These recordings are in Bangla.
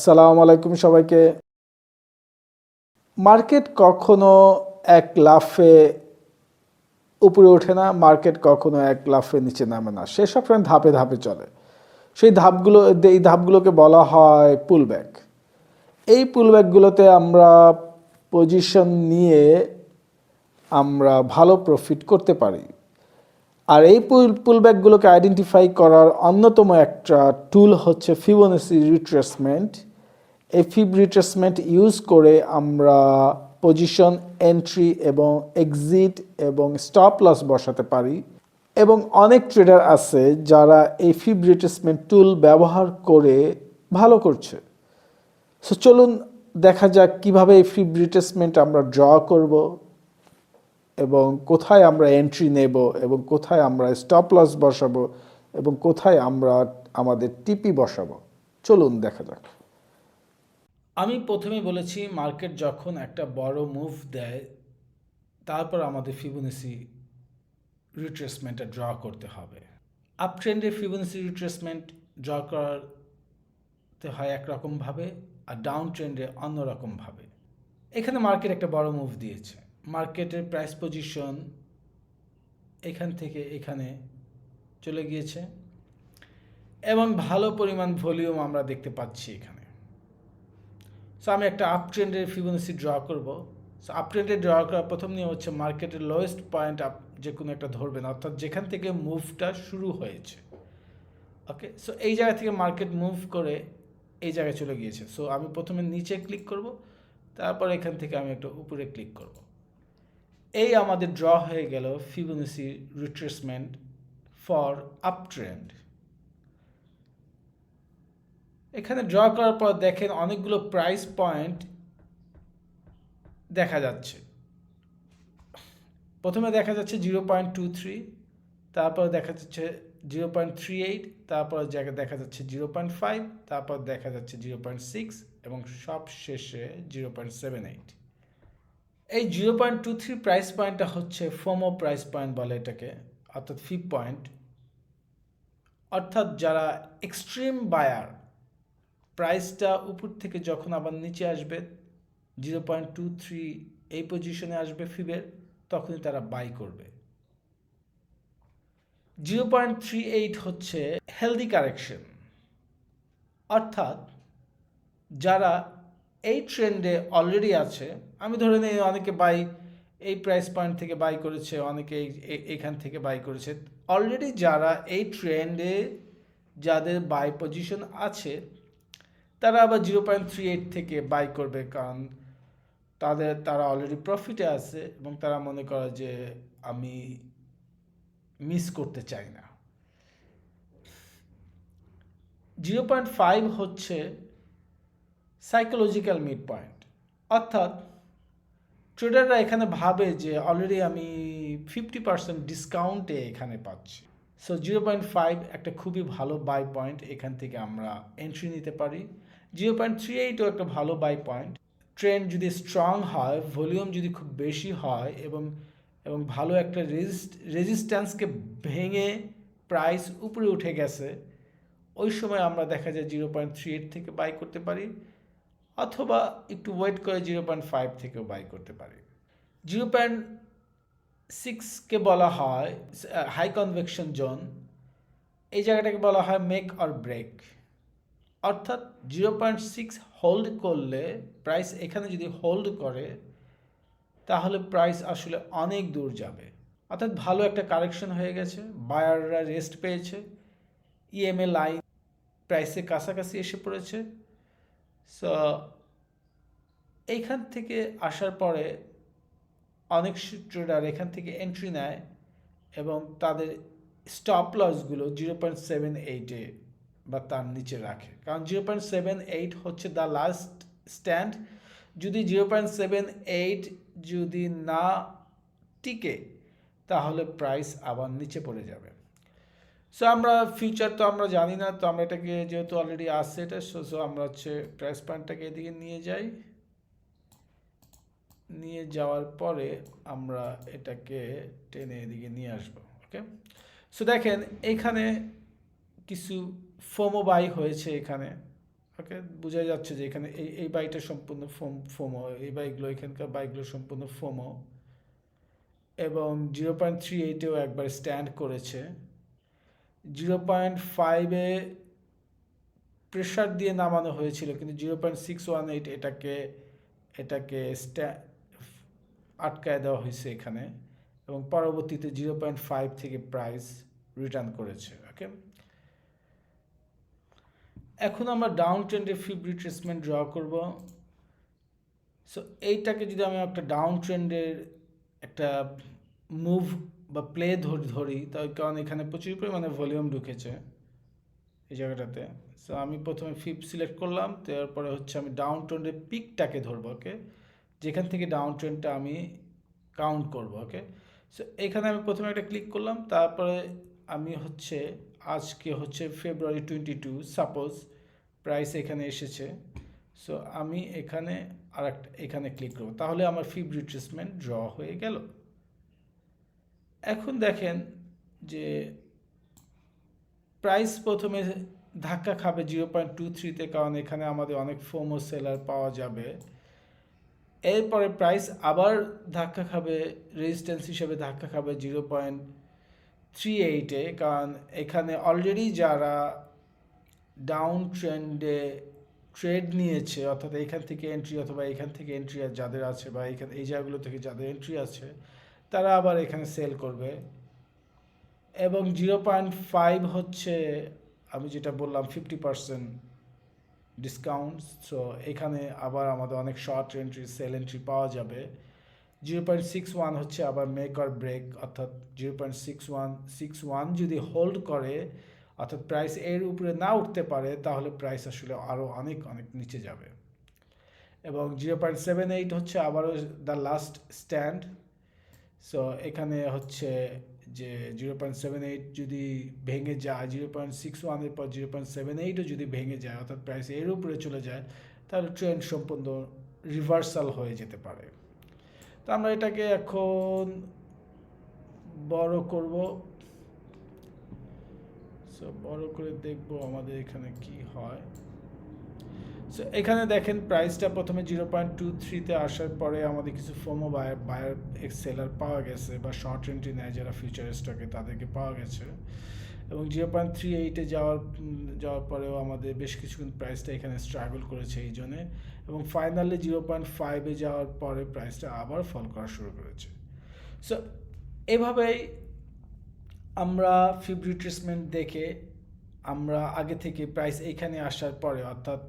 আসসালামু আলাইকুম সবাইকে। মার্কেট কখনো এক লাফে উপরে ওঠে না, মার্কেট কখনো এক লাফে নিচে নামে না, সে সবসময় ধাপে ধাপে চলে। এই ধাপগুলোকে বলা হয় পুলব্যাক। এই পুলব্যাকগুলোতে আমরা পজিশন নিয়ে আমরা ভালো প্রফিট করতে পারি। আর এই পুলব্যাকগুলোকে আইডেন্টিফাই করার অন্যতম একটা টুল হচ্ছে ফিবোনাসি রিট্রেসমেন্ট। এই ফিব রিট্রেসমেন্ট ইউজ করে আমরা পজিশন এন্ট্রি এবং এক্সিট এবং স্টপ লস বসাতে পারি। এবং অনেক ট্রেডার আছে যারা এই ফিব রিট্রেসমেন্ট টুল ব্যবহার করে ভালো করছে। সো চলুন দেখা যাক কিভাবে এই ফিব রিট্রেসমেন্ট আমরা ড্র করব এবং কোথায় আমরা এন্ট্রি নেব এবং কোথায় আমরা স্টপ লস বসাবো এবং কোথায় আমরা আমাদের টিপি বসাবো। চলুন দেখা যাক। আমি প্রথমেই বলেছি মার্কেট যখন একটা বড় মুভ দেয় তারপর আমাদের ফিবোনাসি রিট্রেসমেন্টটা ড্র করতে হবে। আপ ট্রেন্ডে ফিবোনাসি রিট্রেসমেন্ট ড্র করতে হয় একরকমভাবে, আর ডাউন ট্রেন্ডে অন্যরকমভাবে। এখানে মার্কেট একটা বড় মুভ দিয়েছে, মার্কেটের প্রাইস পজিশন এখান থেকে এখানে চলে গিয়েছে এবং ভালো পরিমাণ ভলিউম আমরা দেখতে পাচ্ছি এখানে। সো আমি একটা আপ ট্রেন্ডের ফিবোনাসি ড্র করব। সো আপ ট্রেন্ডে ড্র করার প্রথম নিয়ম হচ্ছে মার্কেটের লোয়েস্ট পয়েন্ট আপ যে কোনো একটা ধরবেন, অর্থাৎ যেখান থেকে মুভটা শুরু হয়েছে। ওকে, সো এই জায়গা থেকে মার্কেট মুভ করে এই জায়গায় চলে গিয়েছে। সো আমি প্রথমে নিচে ক্লিক করব, তারপর এখান থেকে আমি একটা উপরে ক্লিক করব। এই আমাদের ড্র হয়ে গেল Fibonacci retracement for up trend. এখানে ড্র করার পর দেখেন অনেকগুলো প্রাইস পয়েন্ট দেখা যাচ্ছে। প্রথমে দেখা যাচ্ছে 0.23, তারপর দেখা যাচ্ছে 0.38, তারপর দেখা যাচ্ছে 0.5, তারপর দেখা যাচ্ছে 0.6 এবং সব শেষে 0.78। এই 0.23 প্রাইস পয়েন্টটা হচ্ছে ফোমো প্রাইস পয়েন্ট বলে এটাকে, অর্থাৎ ফিব পয়েন্ট। অর্থাৎ যারা এক্সট্রিম বায়ার, প্রাইসটা উপর থেকে যখন আবার নিচে আসবে 0.23 এই পজিশনে আসবে ফিবের, তখনই তারা বাই করবে। 0.38 হচ্ছে হেলদি কারেকশন, অর্থাৎ যারা এই ট্রেন্ডে অলরেডি আছে, আমি ধরে নিই অনেকে বাই এই প্রাইস পয়েন্ট থেকে বাই করেছে, অনেকে এখান থেকে বাই করেছে। অলরেডি যারা এই ট্রেন্ডে যাদের বাই পজিশন আছে তারা আবার 0.38 থেকে বাই করবে, কারণ তারা অলরেডি প্রফিটে আছে এবং তারা মনে করে যে আমি মিস করতে চাই না। 0.5 হচ্ছে সাইকোলজিক্যাল মিড পয়েন্ট, অর্থাৎ ট্রেডাররা এখানে ভাবে যে অলরেডি আমি 50% ডিসকাউন্টে এখানে পাচ্ছি। সো 0.5 একটা খুবই ভালো বাই পয়েন্ট, এখান থেকে আমরা এন্ট্রি নিতে পারি। 0.38ও একটা ভালো বাই পয়েন্ট। ট্রেন্ড যদি স্ট্রং হয়, ভলিউম যদি খুব বেশি হয় এবং ভালো একটা রেজিস্ট্যান্সকে ভেঙে প্রাইস উপরে উঠে গেছে, ওই সময় আমরা দেখা যায় 0.38 থেকে বাই করতে পারি, অথবা একটু ওয়েট করে 0.5 থেকেও বাই করতে পারি। 0.6কে বলা হয় হাই কনভেকশন জোন। এই জায়গাটাকে বলা হয় মেক অর ব্রেক, অর্থাৎ 0.6 হোল্ড করলে প্রাইস এখানে যদি হোল্ড করে তাহলে প্রাইস আসলে অনেক দূর যাবে, অর্থাৎ ভালো একটা কারেকশন হয়ে গেছে, বায়াররা রেস্ট পেয়েছে, ইএমএ লাইন প্রাইসের কাছাকাছি এসে পড়েছে। সো এইখান থেকে আসার পরে অনেক ট্রেডার এখান থেকে এন্ট্রি নেয় এবং তাদের স্টপ লসগুলো 0.78-এ বা তার নিচে রাখে, কারণ 0.78 হচ্ছে দ্য লাস্ট স্ট্যান্ড। যদি 0.78 যদি না টিকে তাহলে প্রাইস আবার নিচে পড়ে যাবে। সো আমরা ফিউচার তো আমরা জানি না, তো আমরা এটাকে যেহেতু অলরেডি আসছে এটা, সো আমরা হচ্ছে প্রাইস পয়েন্টটাকে এদিকে নিয়ে যাই। নিয়ে যাওয়ার পরে আমরা এটাকে টেনে এদিকে নিয়ে আসবো। ওকে, সো দেখেন এইখানে কিছু ফোমো বাই হয়েছে এখানে, ওকে, বোঝা যাচ্ছে যে এখানে এই বাইটা সম্পূর্ণ ফোমো, এই বাইকগুলো এখানকার বাইকগুলো সম্পূর্ণ ফোমো। এবং 0.38-এও একবার স্ট্যান্ড করেছে। 0.5-এ প্রেশার দিয়ে নামানো হয়েছিল, কিন্তু 0.618 এটাকে আটকায় দেওয়া হয়েছে এখানে, এবং পরবর্তীতে 0.5 থেকে প্রাইস রিটার্ন করেছে। ওকে, এখন আমরা ডাউন ট্রেন্ডে ফিব রিট্রেসমেন্ট ড্র করব। সো এইটাকে যদি আমি একটা ডাউন ট্রেন্ডের একটা মুভ বা প্লে ধরি, তাই কারণ এখানে প্রচুর পরিমাণে ভলিউম ঢুকেছে এই জায়গাটাতে। সো আমি প্রথমে ফিব সিলেক্ট করলাম, তারপরে হচ্ছে আমি ডাউন ট্রেন্ডের পিকটাকে ধরবো। ওকে, যেখান থেকে ডাউন ট্রেন্ডটা আমি কাউন্ট করব। ওকে, সো এখানে আমি প্রথমে একটা ক্লিক করলাম, তারপরে আমি হচ্ছে আজকে হচ্ছে February 22, সাপোজ প্রাইস এখানে এসেছে। সো আমি এখানে এখানে ক্লিক করব, তাহলে আমার ফিব রিট্রেসমেন্ট ড্র হয়ে গেল। এখন দেখেন যে প্রাইস প্রথমে ধাক্কা খাবে 0.23-তে, কারণ এখানে আমাদের অনেক ফোমো সেলার পাওয়া যাবে। এরপরে প্রাইস আবার ধাক্কা খাবে, রেজিস্ট্যান্স হিসেবে ধাক্কা খাবে 0.38-এ, কারণ এখানে অলরেডি যারা ডাউন ট্রেন্ডে ট্রেড নিয়েছে, অর্থাৎ এইখান থেকে এন্ট্রি অথবা এইখান থেকে এন্ট্রি যাদের আছে, বা এই জায়গাগুলো থেকে যাদের এন্ট্রি আছে, তারা আবার এখানে সেল করবে। এবং 0.5 হচ্ছে আমি যেটা বললাম 50% ডিসকাউন্ট। সো এখানে আবার আমাদের অনেক শর্ট এন্ট্রি, সেল এন্ট্রি পাওয়া যাবে। 0.61 হচ্ছে আবার মেক অর ব্রেক, অর্থাৎ 0.61 যদি হোল্ড করে, অর্থাৎ প্রাইস এর উপরে না উঠতে পারে, তাহলে প্রাইস আসলে আরও অনেক অনেক নিচে যাবে। এবং 0.78 হচ্ছে আবারও দ্য লাস্ট স্ট্যান্ড। সো এখানে হচ্ছে যে 0.78 যদি ভেঙে যায়, 0.61-এর পর 0.78ও যদি ভেঙে যায়, অর্থাৎ প্রাইস এর উপরে চলে যায়, তাহলে ট্রেন্ড সম্পূর্ণ রিভার্সাল হয়ে যেতে পারে। তো আমরা এটাকে এখন বড় করব। সো বড় করে দেখব আমাদের এখানে কি হয়। সো এখানে দেখেন প্রাইসটা প্রথমে 0.23-তে আসার পরে আমাদের কিছু ফোমো বায়ার সেলার পাওয়া গেছে, বা শর্ট এন্ট্রি নেয় যারা ফিউচার স্টকে, তাদেরকে পাওয়া গেছে। এবং 0.38-এ যাওয়ার পরেও আমাদের বেশ কিছুক্ষণ প্রাইসটা এখানে স্ট্রাগল করেছে এই জন্যে, এবং ফাইনালি 0.5-এ যাওয়ার পরে প্রাইসটা আবার ফল করা শুরু করেছে। সো এভাবেই আমরা ফিব রিট্রেসমেন্ট দেখে আমরা আগে থেকে প্রাইস এইখানে আসার পরে, অর্থাৎ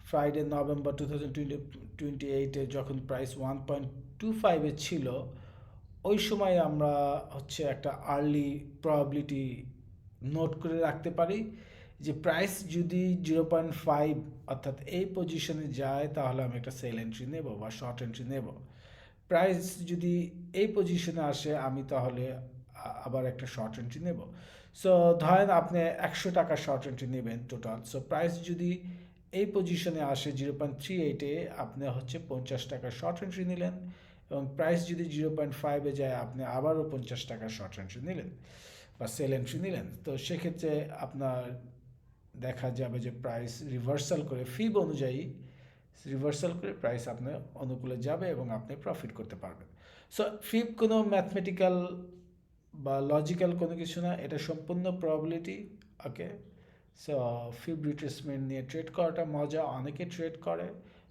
ফ্রাইডে নভেম্বর 2028-এ যখন প্রাইস 1.25-এ ছিল, ওই সময় আমরা হচ্ছে একটা আর্লি প্রবাবিলিটি নোট করে রাখতে পারি যে প্রাইস যদি 0.5 অর্থাৎ এই পজিশনে যায়, তাহলে আমি একটা সেল এন্ট্রি নেব বা শর্ট এন্ট্রি নেব। প্রাইস যদি এই পজিশনে আসে, আমি তাহলে আবার একটা শর্ট এন্ট্রি নেব। সো ধরেন আপনি 100 টাকা শর্ট এন্ট্রি নেবেন টোটাল। সো প্রাইস যদি এই পজিশনে আসে 0.38-এ, আপনি হচ্ছে 50 টাকা শর্ট এন্ট্রি নিলেন, এবং প্রাইস যদি 0.5-এ যায়, আপনি আবারও 50 টাকা শর্ট এন্ট্রি নিলেন বা সেল এন্ট্রি নিলেন। তো সেক্ষেত্রে আপনার দেখা যাবে যে প্রাইস রিভার্সাল করে ফিব অনুযায়ী রিভার্সাল করে প্রাইস আপনার অনুকূলে যাবে এবং আপনি প্রফিট করতে পারবেন। সো ফিব কোনো ম্যাথমেটিক্যাল বা লজিক্যাল কোনো কিছু না, এটা সম্পূর্ণ প্রবাবিলিটি। ওকে, সো ফিব রিট্রেসমেন্ট নিয়ে ট্রেড করাটা মজা, অনেকে ট্রেড করে।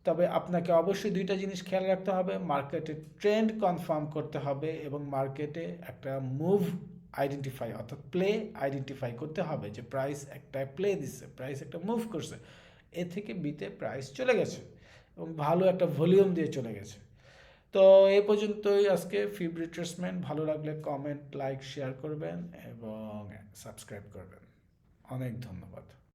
তবে আপনাকে অবশ্যই দুইটা জিনিস খেয়াল রাখতে হবে, মার্কেটে ট্রেন্ড কনফার্ম করতে হবে, এবং মার্কেটে একটা মুভ আইডেন্টিফাই অর্থাৎ প্লে আইডেন্টিফাই করতে হবে যে প্রাইস একটা প্লে দিচ্ছে, প্রাইস একটা মুভ করছে, এ থেকে বিতে প্রাইস চলে গেছে এবং ভালো একটা ভলিউম দিয়ে চলে গেছে। তো এই পর্যন্তই আজকে ফিব রিট্রেসমেন্ট। ভালো লাগলে কমেন্ট, লাইক, শেয়ার করবেন এবং সাবস্ক্রাইব করবেন। অনেক ধন্যবাদ।